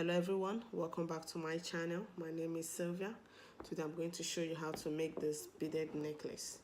Hello everyone, welcome back to my channel. My name is Sylvia. Today I'm going to show you how to make this beaded necklace.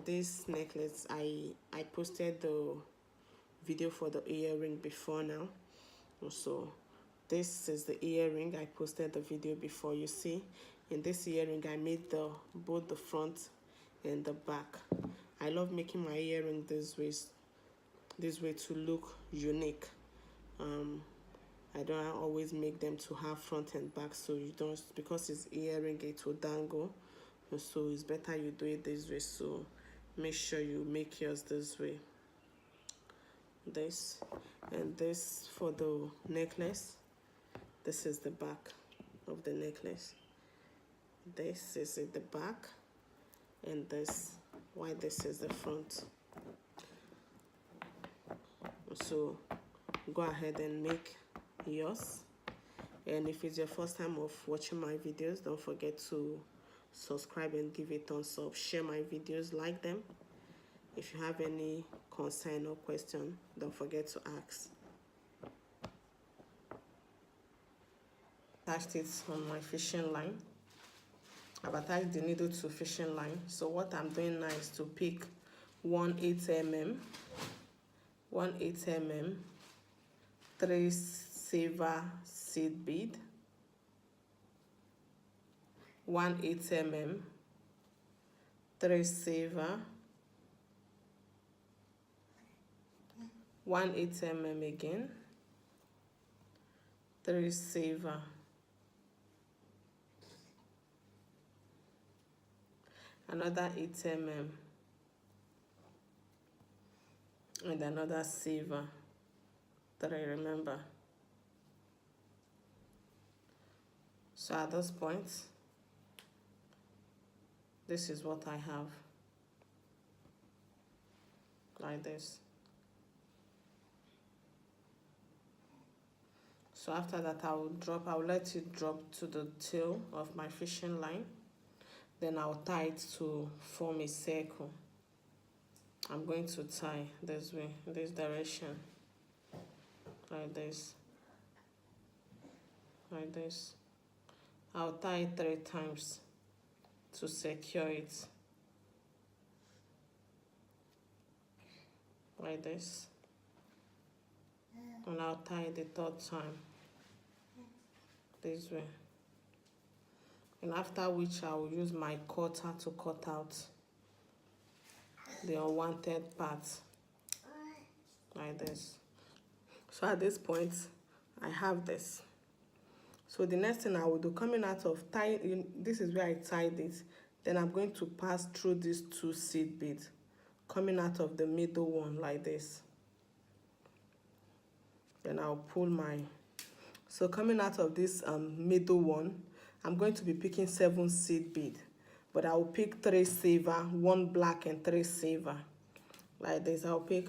This necklace, I posted the video for the earring before now. So this is the earring. I posted the video before. You see, in this earring I made both the front and the back. I love making my earring this way to look unique. I don't always make them to have front and back, so you don't, because it's earring, it will dangle, so it's better you do it this way. So make sure you make yours this way. This and this for the necklace. This is the back of the necklace. This is at the back, and this is the front. So go ahead and make yours. And if it's your first time of watching my videos, don't forget to subscribe and give a thumbs up. Share my videos, like them. If you have any concern or question, don't forget to ask. Attached it on my fishing line. I've attached the needle to fishing line. So what I'm doing now is to pick 1/8 mm, 3 silver seed bead, 1/8 mm, 3 silver, 1/8 mm again, 3 silver, another 8 mm, and another silver, 3, remember. So at this point, this is what I have, like this. So after that, I will let it drop to the tail of my fishing line. Then I'll tie it to form a circle. I'm going to tie this way, this direction, like this, like this. I'll tie it 3 times to secure it, like this. And I'll tie it the 3rd time, this way. And after which I will use my cutter to cut out the unwanted part, like this. So at this point, I have this. So the next thing I will do, coming out of tying, this is where I tied it. Then I'm going to pass through these 2 seed beads, coming out of the middle one, like this. Then I'll pull so coming out of this middle one, I'm going to be picking 7 seed bead, but I will pick 3 silver, 1 black, and 3 silver, like this. I'll pick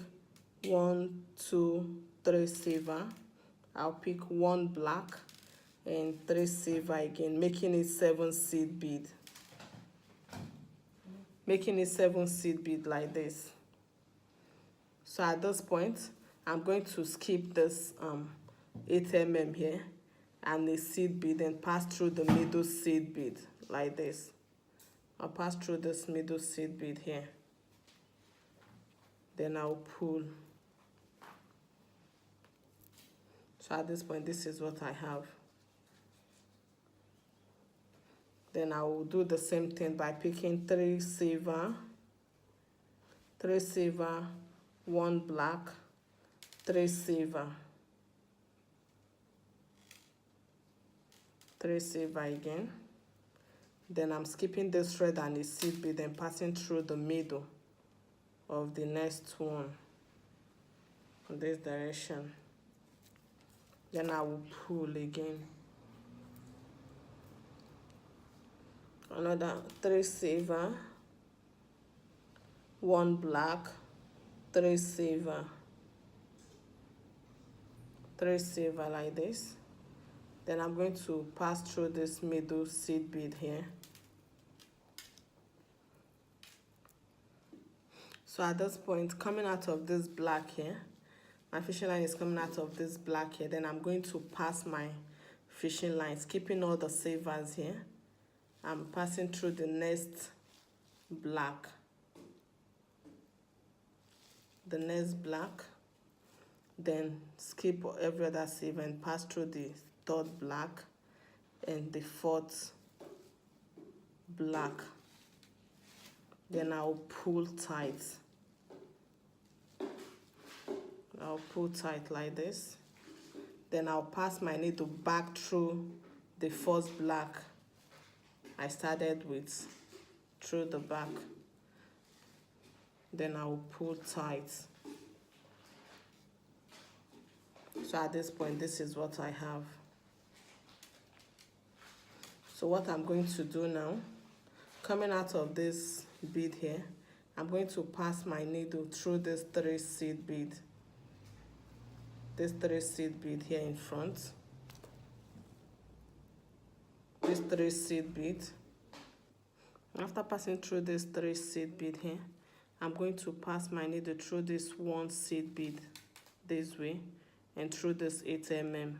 1, 2, 3 silver. I'll pick 1 black and 3 silver again, making it 7 seed bead. Making it 7 seed bead, like this. So at this point, I'm going to skip this 8 mm here and the seed bead and pass through the middle seed bead, like this. I'll pass through this middle seed bead here. Then I'll pull. So at this point, this is what I have. Then I will do the same thing by picking 3 silver, 1 black, 3 silver, 3 silver again. Then I'm skipping this thread and the seed bead and passing through the middle of the next one in this direction. Then I will pull again. Another 3 silver, 1 black, 3 silver, 3 silver, like this. Then I'm going to pass through this middle seed bead here. So at this point, coming out of this black here, My fishing line is coming out of this black here. Then I'm going to pass my fishing lines, keeping all the savers here. I'm passing through the next black. The next black. Then skip every other saver and pass through the third black and the fourth black. Then I'll pull tight. I'll pull tight like this. Then I'll pass my needle back through the first black I started with, through the back. Then I'll pull tight. So at this point, this is what I have. So what I'm going to do now, coming out of this bead here, I'm going to pass my needle through this 3 seed bead. This 3 seed bead here in front. This 3 seed bead. After passing through this 3 seed bead here, I'm going to pass my needle through this 1 seed bead this way and through this 8 mm.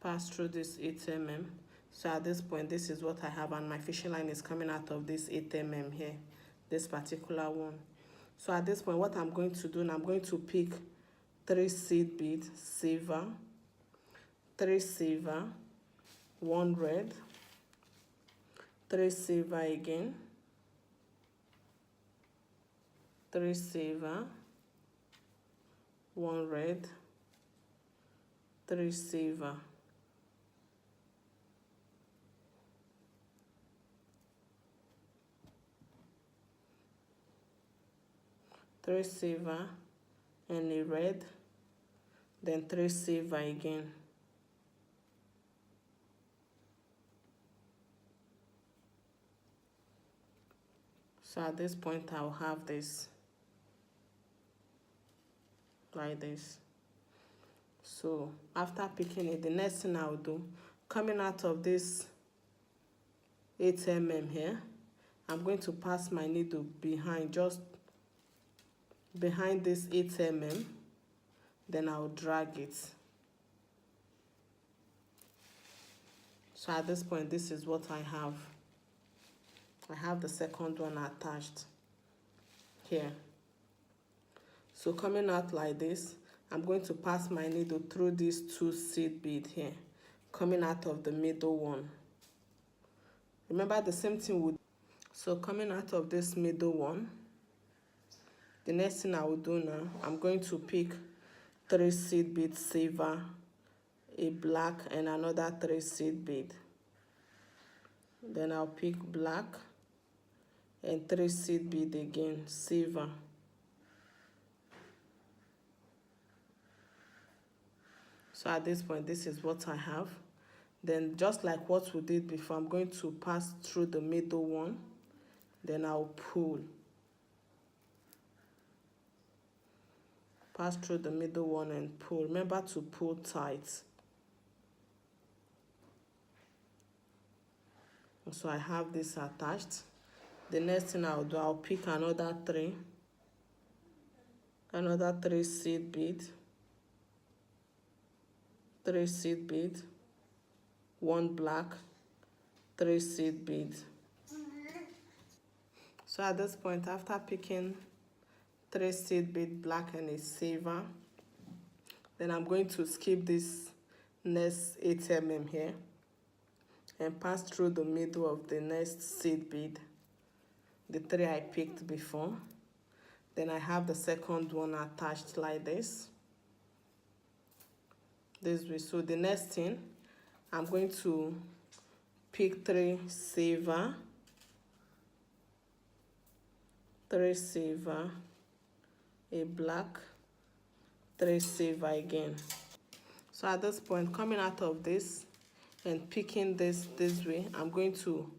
Pass through this 8 mm. So at this point, this is what I have, and my fishing line is coming out of this 8 mm here, this particular one. So at this point, what I'm going to do, I'm going to pick 3 seed bead, silver, 3 silver, 1 red, 3 silver again, 3 silver, 1 red, 3 silver. Three silver and a red, then 3 silver again. So at this point, I'll have this like this. So after picking it, the next thing I'll do, coming out of this 8 mm here, I'm going to pass my needle behind, just behind this 8 mm, then I'll drag it. So at this point, this is what I have. I have the second one attached here. So coming out like this, I'm going to pass my needle through these 2 seed bead here, coming out of the middle one. Remember the same thing would. So coming out of this middle one, the next thing I will do now, I'm going to pick 3 seed bead silver, a black, and another 3 seed bead. Then I'll pick black and 3 seed bead again, silver. So at this point, this is what I have. Then just like what we did before, I'm going to pass through the middle one, then I'll pull. Pass through the middle one and pull. Remember to pull tight. So I have this attached. The next thing I'll do, I'll pick another 3 seed bead, 3 seed bead, 1 black, 3 seed bead. So at this point, after picking 3 seed bead, black and a silver, then I'm going to skip this next 8 mm here and pass through the middle of the next seed bead, the 3 I picked before. Then I have the second one attached like this way. So the next thing, I'm going to pick 3 silver, 3 silver, a black, 3 silver again. So at this point, coming out of this and picking this way, I'm going to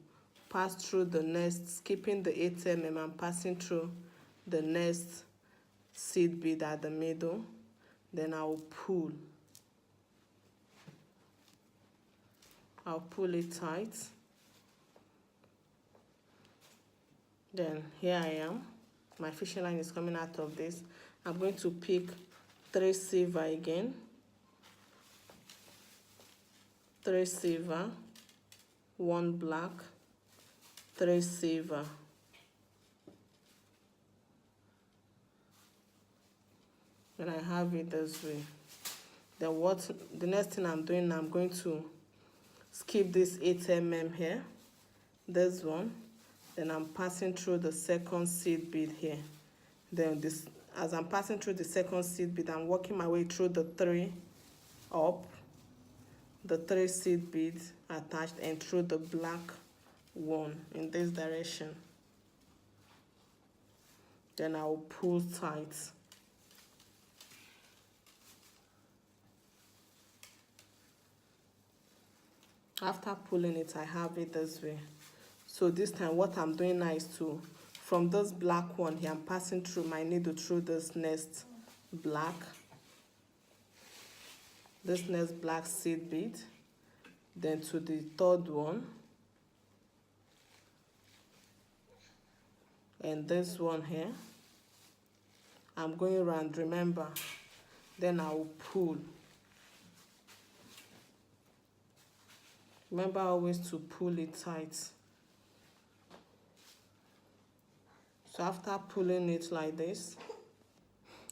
pass through the next, skipping the 8 mm and passing through the next seed bead at the middle. Then I'll pull. I'll pull it tight. Then here I am. my fishing line is coming out of this. I'm going to pick 3 silver again, 3 silver, 1 black, 3 silver. And I have it this way. Then the next thing I'm doing, I'm going to skip this 8 mm here, this one. Then I'm passing through the second seed bead here. Then this, as I'm passing through the second seed bead, I'm working my way through the 3 up, the 3 seed beads attached, and through the black one in this direction. Then I'll pull tight. After pulling it, I have it this way. So this time what I'm doing now is to, from this black one here, I'm passing through my needle through this next black seed bead, then to the third one, and this one here. I'm going around, remember, then I will pull. Remember always to pull it tight. So after pulling it like this,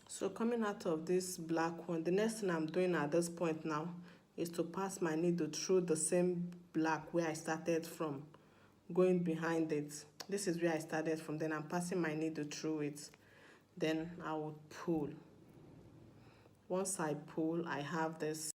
so coming out of this black one, the next thing I'm doing at this point now is to pass my needle through the same black where I started from, going behind it. This is where I started from, then I'm passing my needle through it. Then I will pull. Once I pull, I have this.